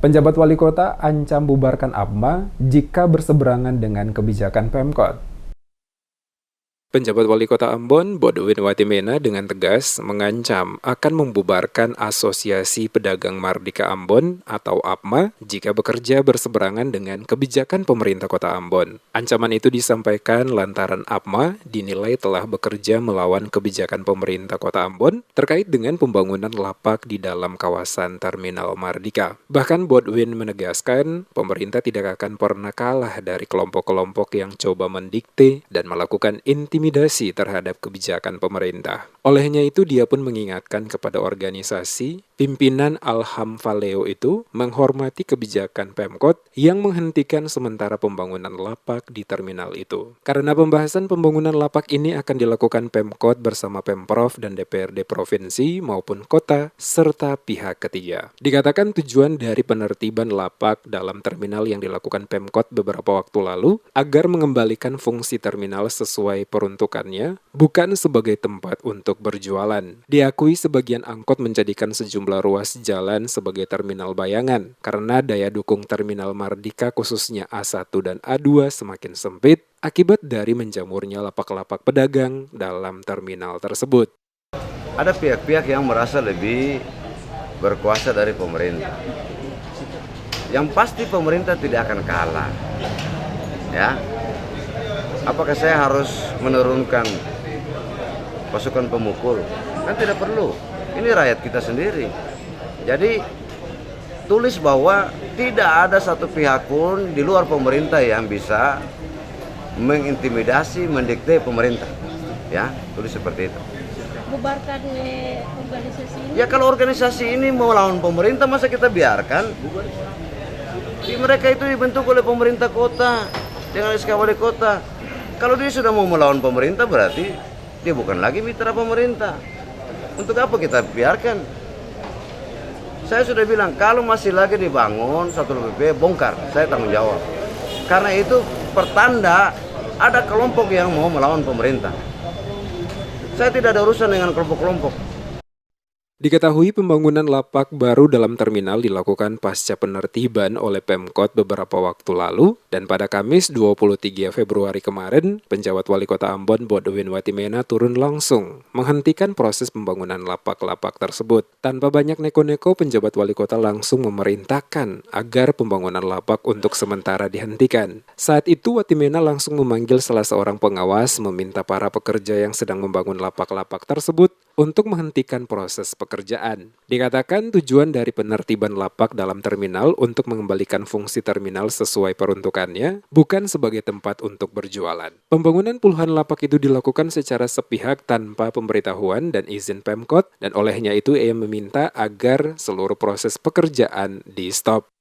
Penjabat wali kota ancam bubarkan APMA jika berseberangan dengan kebijakan Pemkot. Penjabat Wali Kota Ambon, Bodowin Watimena dengan tegas mengancam akan membubarkan Asosiasi Pedagang Mardika Ambon atau APMA jika bekerja berseberangan dengan kebijakan pemerintah Kota Ambon. Ancaman itu disampaikan lantaran APMA dinilai telah bekerja melawan kebijakan pemerintah Kota Ambon terkait dengan pembangunan lapak di dalam kawasan Terminal Mardika. Bahkan Bodowin menegaskan pemerintah tidak akan pernah kalah dari kelompok-kelompok yang coba mendikte dan melakukan intimidasi terhadap kebijakan pemerintah. Olehnya itu, dia pun mengingatkan kepada organisasi pimpinan Alham Valeo itu menghormati kebijakan Pemkot yang menghentikan sementara pembangunan lapak di terminal itu. Karena pembahasan pembangunan lapak ini akan dilakukan Pemkot bersama Pemprov dan DPRD provinsi maupun kota serta pihak ketiga. Dikatakan tujuan dari penertiban lapak dalam terminal yang dilakukan Pemkot beberapa waktu lalu agar mengembalikan fungsi terminal sesuai peruntukannya, bukan sebagai tempat untuk berjualan. Diakui sebagian angkot menjadikan sejumlah ruas jalan sebagai terminal bayangan karena daya dukung terminal Mardika khususnya A1 dan A2 semakin sempit akibat dari menjamurnya lapak-lapak pedagang dalam terminal tersebut. Ada pihak-pihak yang merasa lebih berkuasa dari pemerintah. Yang pasti pemerintah tidak akan kalah. Ya. Apakah saya harus menurunkan pasukan pemukul? Kan tidak perlu. Ini rakyat kita sendiri. Jadi tulis bahwa tidak ada satu pihak pun di luar pemerintah yang bisa mengintimidasi, mendikte pemerintah. Ya, tulis seperti itu. Bubarkan organisasi ini. Ya kalau organisasi ini mau lawan pemerintah, masa kita biarkan? Mereka itu dibentuk oleh pemerintah kota dengan SK Wali Kota. Kalau dia sudah mau melawan pemerintah, berarti dia bukan lagi mitra pemerintah. Untuk apa kita biarkan? Saya sudah bilang, kalau masih lagi dibangun Satpol PP, bongkar. Saya tanggung jawab. Karena itu pertanda ada kelompok yang mau melawan pemerintah. Saya tidak ada urusan dengan kelompok-kelompok. Diketahui pembangunan lapak baru dalam terminal dilakukan pasca penertiban oleh Pemkot beberapa waktu lalu, dan pada Kamis 23 Februari kemarin, penjabat Wali Kota Ambon Bodowin Watimena turun langsung menghentikan proses pembangunan lapak-lapak tersebut. Tanpa banyak neko-neko, penjabat Wali Kota langsung memerintahkan agar pembangunan lapak untuk sementara dihentikan. Saat itu Watimena langsung memanggil salah seorang pengawas meminta para pekerja yang sedang membangun lapak-lapak tersebut untuk menghentikan proses pekerjaan. Dikatakan tujuan dari penertiban lapak dalam terminal untuk mengembalikan fungsi terminal sesuai peruntukannya, bukan sebagai tempat untuk berjualan. Pembangunan puluhan lapak itu dilakukan secara sepihak tanpa pemberitahuan dan izin Pemkot, dan olehnya itu ia meminta agar seluruh proses pekerjaan di-stop.